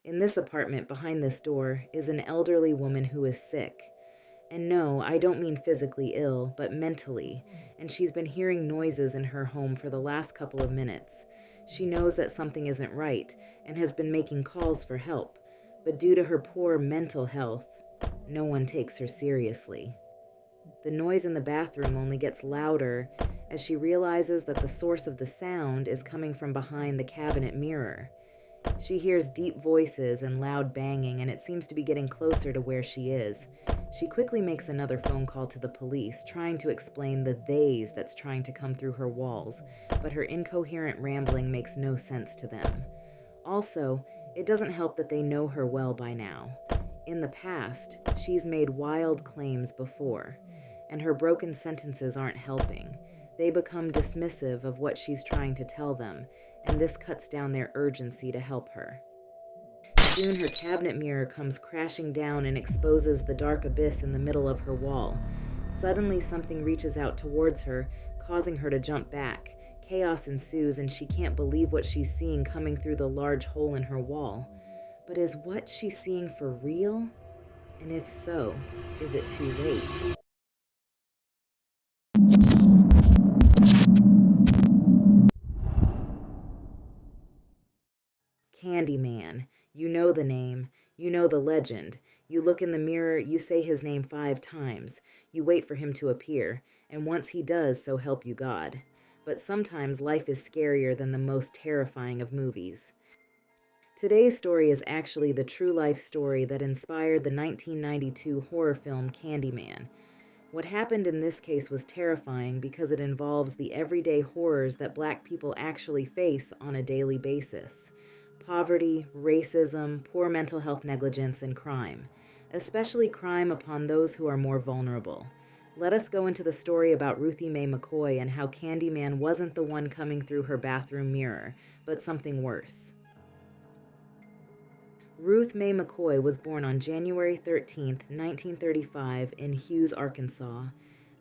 In this apartment behind this door is an elderly woman who is sick. And no, I don't mean physically ill, but mentally, and she's been hearing noises in her home for the last couple of minutes. She knows that something isn't right and has been making calls for help, but due to her poor mental health, no one takes her seriously. The noise in the bathroom only gets louder as she realizes that the source of the sound is coming from behind the cabinet mirror. She hears deep voices and loud banging, and it seems to be getting closer to where she is. She quickly makes another phone call to the police, trying to explain the theys that's trying to come through her walls, but her incoherent rambling makes no sense to them. Also, it doesn't help that they know her well by now. In the past, she's made wild claims before, and her broken sentences aren't helping. They become dismissive of what she's trying to tell them, and this cuts down their urgency to help her. Soon her cabinet mirror comes crashing down and exposes the dark abyss in the middle of her wall. Suddenly something reaches out towards her, causing her to jump back. Chaos ensues and she can't believe what she's seeing coming through the large hole in her wall. But is what she's seeing for real? And if so, is it too late? Candyman. You know the name. You know the legend. You look in the mirror, you say his name 5 times. You wait for him to appear, and once he does, so help you God. But sometimes life is scarier than the most terrifying of movies. Today's story is actually the true life story that inspired the 1992 horror film Candyman. What happened in this case was terrifying because it involves the everyday horrors that Black people actually face on a daily basis. Poverty, racism, poor mental health negligence, and crime, especially crime upon those who are more vulnerable. Let us go into the story about Ruthie Mae McCoy and how Candyman wasn't the one coming through her bathroom mirror, but something worse. Ruth Mae McCoy was born on January 13, 1935, in Hughes, Arkansas.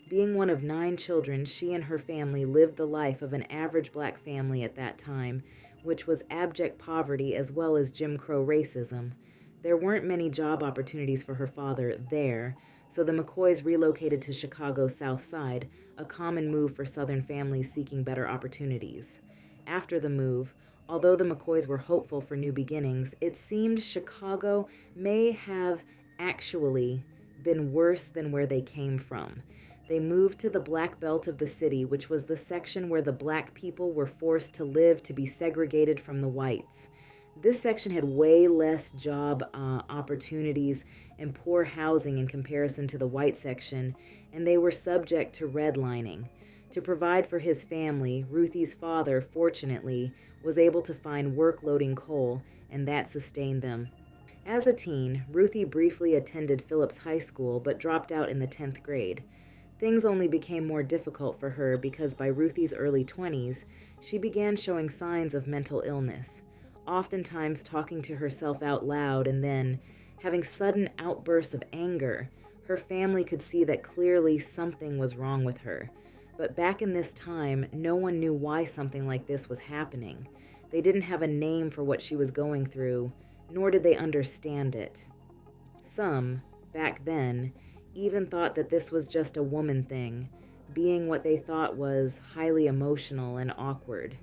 Being one of 9 children, she and her family lived the life of an average Black family at that time, which was abject poverty as well as Jim Crow racism. There weren't many job opportunities for her father there, so the McCoys relocated to Chicago's South Side, a common move for Southern families seeking better opportunities. After the move, although the McCoys were hopeful for new beginnings, it seemed Chicago may have actually been worse than where they came from. They moved to the Black Belt of the city, which was the section where the Black people were forced to live to be segregated from the whites. This section had way less job opportunities and poor housing in comparison to the white section, and they were subject to redlining. To provide for his family, Ruthie's father, fortunately, was able to find work loading coal, and that sustained them. As a teen, Ruthie briefly attended Phillips High School, but dropped out in the 10th grade. Things only became more difficult for her because by Ruthie's early 20s, she began showing signs of mental illness, oftentimes talking to herself out loud and then having sudden outbursts of anger. Her family could see that clearly something was wrong with her. But back in this time, no one knew why something like this was happening. They didn't have a name for what she was going through, nor did they understand it. Some, back then, even thought that this was just a woman thing, being what they thought was highly emotional and awkward.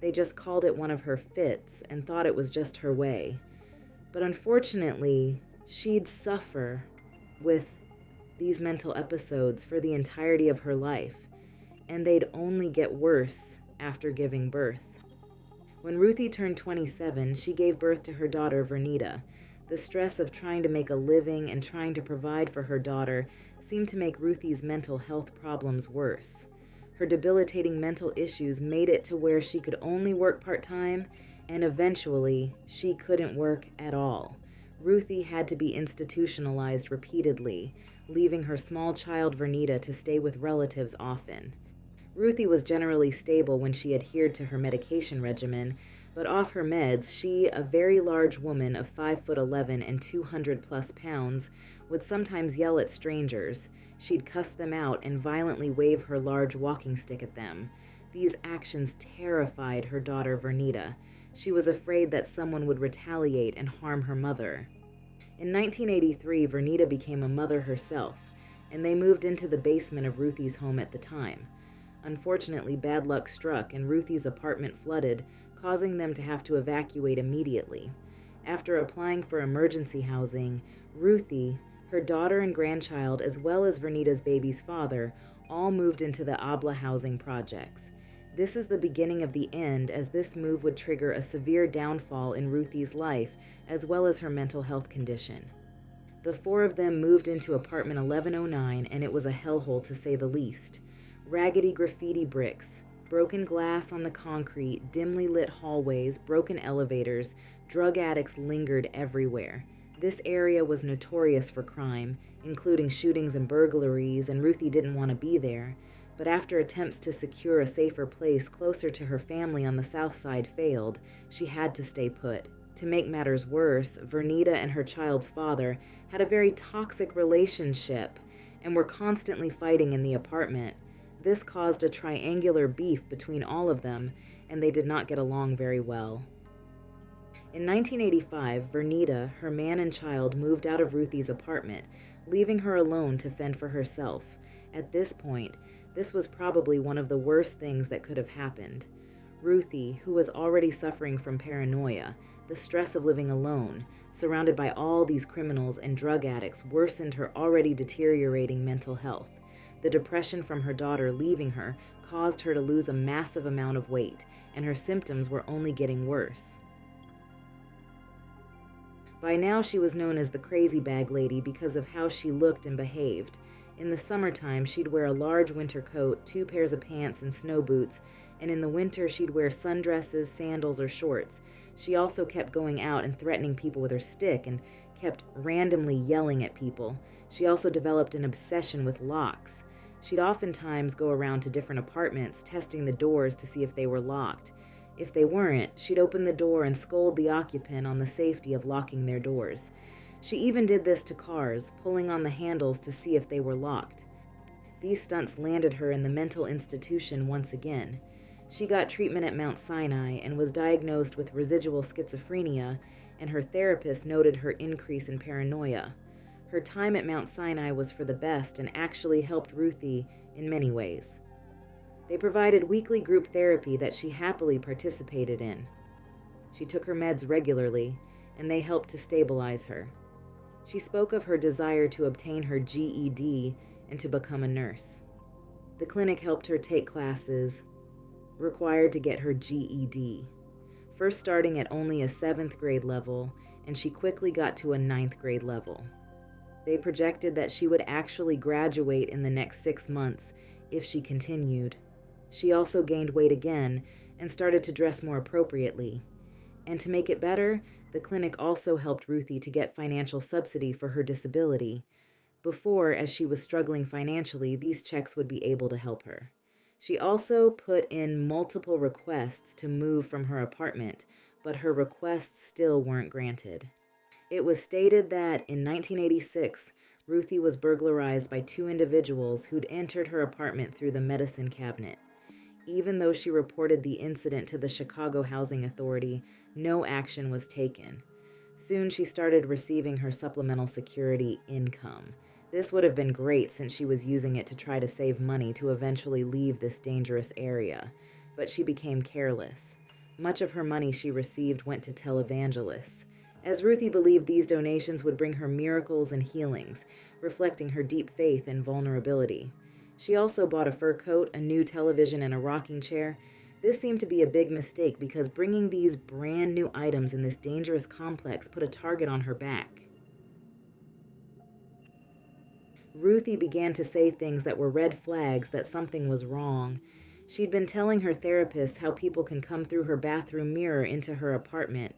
They just called it one of her fits and thought it was just her way. But unfortunately, she'd suffer with these mental episodes for the entirety of her life, and they'd only get worse after giving birth. When Ruthie turned 27, she gave birth to her daughter, Vernita. The stress of trying to make a living and trying to provide for her daughter seemed to make Ruthie's mental health problems worse. Her debilitating mental issues made it to where she could only work part-time, and eventually, she couldn't work at all. Ruthie had to be institutionalized repeatedly, leaving her small child Vernita to stay with relatives often. Ruthie was generally stable when she adhered to her medication regimen, but off her meds, she, a very large woman of 5'11" and 200+ pounds, would sometimes yell at strangers. She'd cuss them out and violently wave her large walking stick at them. These actions terrified her daughter Vernita. She was afraid that someone would retaliate and harm her mother. In 1983, Vernita became a mother herself, and they moved into the basement of Ruthie's home at the time. Unfortunately, bad luck struck and Ruthie's apartment flooded, causing them to have to evacuate immediately. After applying for emergency housing, Ruthie, her daughter and grandchild, as well as Vernita's baby's father, all moved into the Abla housing projects. This is the beginning of the end, as this move would trigger a severe downfall in Ruthie's life, as well as her mental health condition. The four of them moved into apartment 1109, and it was a hellhole to say the least. Raggedy graffiti bricks, broken glass on the concrete, dimly lit hallways, broken elevators, drug addicts lingered everywhere. This area was notorious for crime, including shootings and burglaries, and Ruthie didn't want to be there. But after attempts to secure a safer place closer to her family on the south side failed, she had to stay put. To make matters worse, Vernita and her child's father had a very toxic relationship and were constantly fighting in the apartment. This caused a triangular beef between all of them, and they did not get along very well. In 1985, Vernita, her man and child moved out of Ruthie's apartment, leaving her alone to fend for herself. At this point, this was probably one of the worst things that could have happened. Ruthie, who was already suffering from paranoia, the stress of living alone, surrounded by all these criminals and drug addicts, worsened her already deteriorating mental health. The depression from her daughter leaving her caused her to lose a massive amount of weight, and her symptoms were only getting worse. By now, she was known as the crazy bag lady because of how she looked and behaved. In the summertime, she'd wear a large winter coat, 2 pairs of pants, and snow boots, and in the winter, she'd wear sundresses, sandals, or shorts. She also kept going out and threatening people with her stick and kept randomly yelling at people. She also developed an obsession with locks. She'd oftentimes go around to different apartments, testing the doors to see if they were locked. If they weren't, she'd open the door and scold the occupant on the safety of locking their doors. She even did this to cars, pulling on the handles to see if they were locked. These stunts landed her in the mental institution once again. She got treatment at Mount Sinai and was diagnosed with residual schizophrenia, and her therapist noted her increase in paranoia. Her time at Mount Sinai was for the best and actually helped Ruthie in many ways. They provided weekly group therapy that she happily participated in. She took her meds regularly, and they helped to stabilize her. She spoke of her desire to obtain her GED and to become a nurse. The clinic helped her take classes required to get her GED, first starting at only a 7th grade level, and she quickly got to a 9th grade level. They projected that she would actually graduate in the next 6 months if she continued. She also gained weight again and started to dress more appropriately. And to make it better, the clinic also helped Ruthie to get financial subsidy for her disability. Before, as she was struggling financially, these checks would be able to help her. She also put in multiple requests to move from her apartment, but her requests still weren't granted. It was stated that in 1986, Ruthie was burglarized by 2 individuals who'd entered her apartment through the medicine cabinet. Even though she reported the incident to the Chicago Housing Authority, no action was taken. Soon she started receiving her supplemental security income. This would have been great since she was using it to try to save money to eventually leave this dangerous area, but she became careless. Much of her money she received went to televangelists, as Ruthie believed these donations would bring her miracles and healings, reflecting her deep faith and vulnerability. She also bought a fur coat, a new television, and a rocking chair. This seemed to be a big mistake because bringing these brand new items in this dangerous complex put a target on her back. Ruthie began to say things that were red flags that something was wrong. She'd been telling her therapist how people can come through her bathroom mirror into her apartment,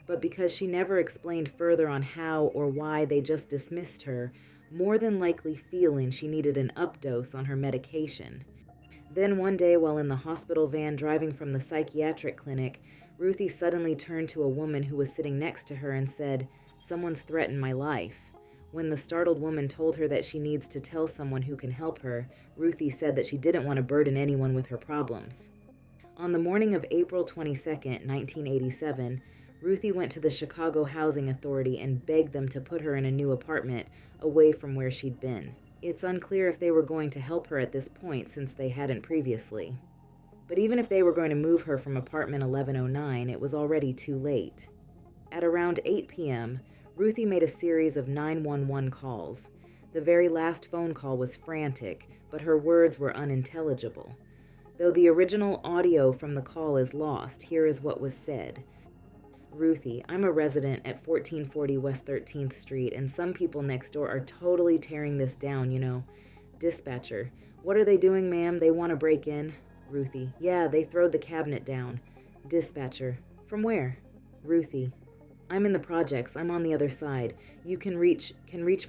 but because she never explained further on how or why they just dismissed her, more than likely feeling she needed an updose on her medication. Then one day while in the hospital van driving from the psychiatric clinic, Ruthie suddenly turned to a woman who was sitting next to her and said, "Someone's threatened my life." When the startled woman told her that she needs to tell someone who can help her, Ruthie said that she didn't want to burden anyone with her problems. On the morning of April 22nd, 1987, Ruthie went to the Chicago Housing Authority and begged them to put her in a new apartment away from where she'd been. It's unclear if they were going to help her at this point since they hadn't previously. But even if they were going to move her from apartment 1109, it was already too late. At around 8 p.m., Ruthie made a series of 911 calls. The very last phone call was frantic, but her words were unintelligible. Though the original audio from the call is lost, here is what was said. Ruthie, I'm a resident at 1440 West 13th Street, and some people next door are totally tearing this down, you know. Dispatcher, what are they doing, ma'am? They want to break in? Ruthie, yeah, they throwed the cabinet down. Dispatcher, from where? Ruthie, I'm in the projects. I'm on the other side. You can reach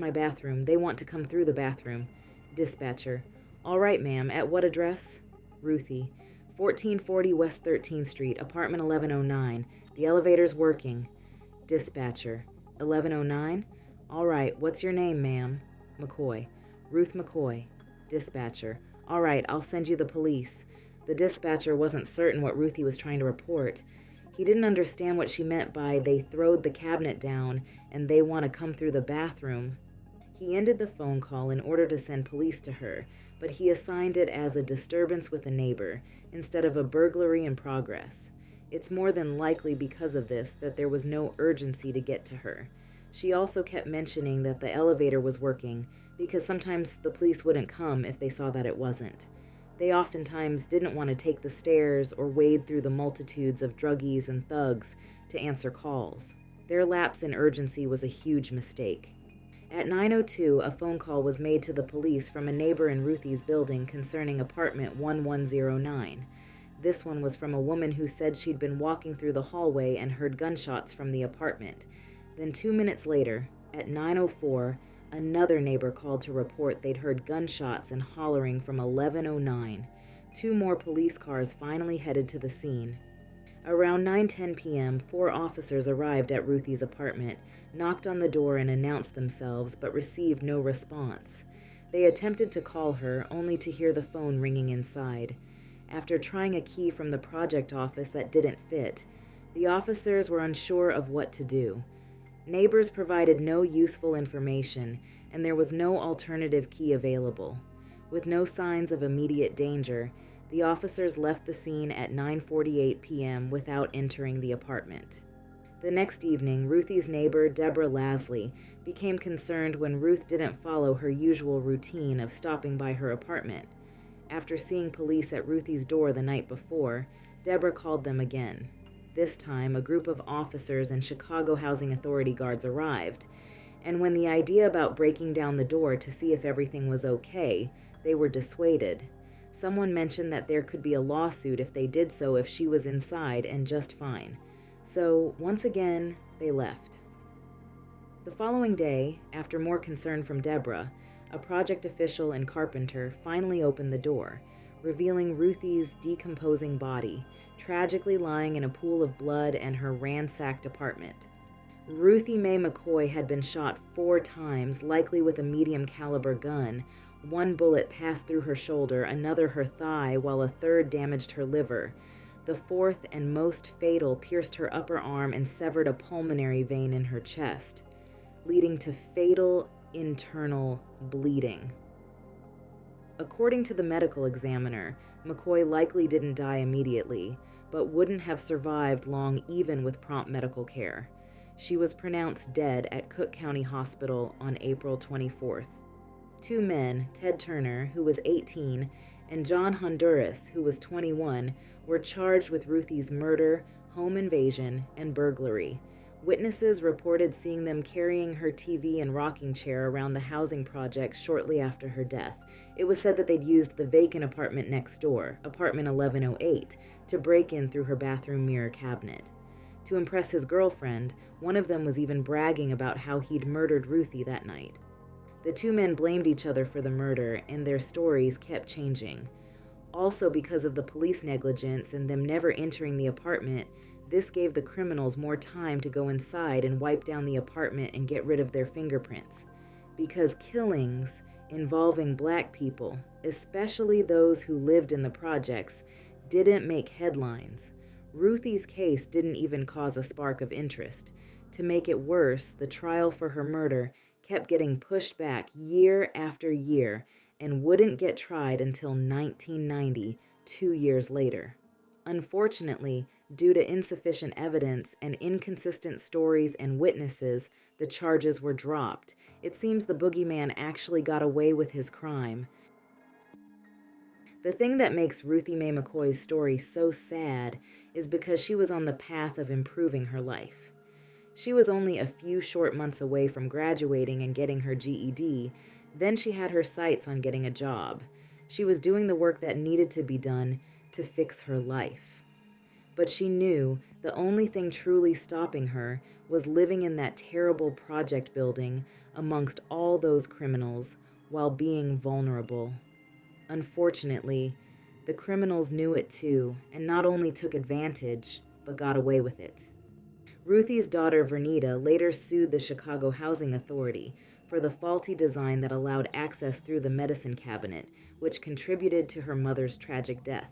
my bathroom. They want to come through the bathroom. Dispatcher, all right, ma'am. At what address? Ruthie, 1440 West 13th Street, apartment 1109. The elevator's working. Dispatcher, 1109? All right, what's your name, ma'am? McCoy, Ruth McCoy. Dispatcher, all right, I'll send you the police. The dispatcher wasn't certain what Ruthie was trying to report. He didn't understand what she meant by they throwed the cabinet down and they want to come through the bathroom. He ended the phone call in order to send police to her, but he assigned it as a disturbance with a neighbor instead of a burglary in progress. It's more than likely because of this that there was no urgency to get to her. She also kept mentioning that the elevator was working because sometimes the police wouldn't come if they saw that it wasn't. They oftentimes didn't want to take the stairs or wade through the multitudes of druggies and thugs to answer calls. Their lapse in urgency was a huge mistake. At 9:02, a phone call was made to the police from a neighbor in Ruthie's building concerning apartment 1109. This one was from a woman who said she'd been walking through the hallway and heard gunshots from the apartment. Then 2 minutes later, at 9:04, another neighbor called to report they'd heard gunshots and hollering from 1109. 2 more police cars finally headed to the scene. Around 9:10 p.m., 4 officers arrived at Ruthie's apartment, knocked on the door and announced themselves, but received no response. They attempted to call her, only to hear the phone ringing inside. After trying a key from the project office that didn't fit, the officers were unsure of what to do. Neighbors provided no useful information, and there was no alternative key available. With no signs of immediate danger, the officers left the scene at 9:48 p.m. without entering the apartment. The next evening, Ruthie's neighbor, Deborah Lasley, became concerned when Ruth didn't follow her usual routine of stopping by her apartment. After seeing police at Ruthie's door the night before, Deborah called them again. This time, a group of officers and Chicago Housing Authority guards arrived, and when the idea about breaking down the door to see if everything was okay, they were dissuaded. Someone mentioned that there could be a lawsuit if they did so if she was inside and just fine. So, once again, they left. The following day, after more concern from Deborah, a project official and carpenter finally opened the door, revealing Ruthie's decomposing body, tragically lying in a pool of blood and her ransacked apartment. Ruthie Mae McCoy had been shot 4 times, likely with a medium caliber gun. 1 bullet passed through her shoulder, another her thigh, while a 3rd damaged her liver. The 4th and most fatal pierced her upper arm and severed a pulmonary vein in her chest, leading to fatal internal bleeding. According to the medical examiner, McCoy likely didn't die immediately, but wouldn't have survived long even with prompt medical care. She was pronounced dead at Cook County Hospital on April 24th. 2 men, Ted Turner, who was 18, and John Honduras, who was 21, were charged with Ruthie's murder, home invasion, and burglary. Witnesses reported seeing them carrying her TV and rocking chair around the housing project shortly after her death. It was said that they'd used the vacant apartment next door, apartment 1108, to break in through her bathroom mirror cabinet. To impress his girlfriend, one of them was even bragging about how he'd murdered Ruthie that night. The 2 men blamed each other for the murder, and their stories kept changing. Also, because of the police negligence and them never entering the apartment, this gave the criminals more time to go inside and wipe down the apartment and get rid of their fingerprints. Because killings involving Black people, especially those who lived in the projects, didn't make headlines. Ruthie's case didn't even cause a spark of interest. To make it worse, the trial for her murder kept getting pushed back year after year and wouldn't get tried until 1990, 2 years later. Unfortunately, due to insufficient evidence and inconsistent stories and witnesses, the charges were dropped. It seems the boogeyman actually got away with his crime. The thing that makes Ruthie Mae McCoy's story so sad is because she was on the path of improving her life. She was only a few short months away from graduating and getting her GED. Then she had her sights on getting a job. She was doing the work that needed to be done to fix her life. But she knew the only thing truly stopping her was living in that terrible project building amongst all those criminals while being vulnerable. Unfortunately, the criminals knew it too, and not only took advantage, but got away with it. Ruthie's daughter, Vernita, later sued the Chicago Housing Authority for the faulty design that allowed access through the medicine cabinet, which contributed to her mother's tragic death.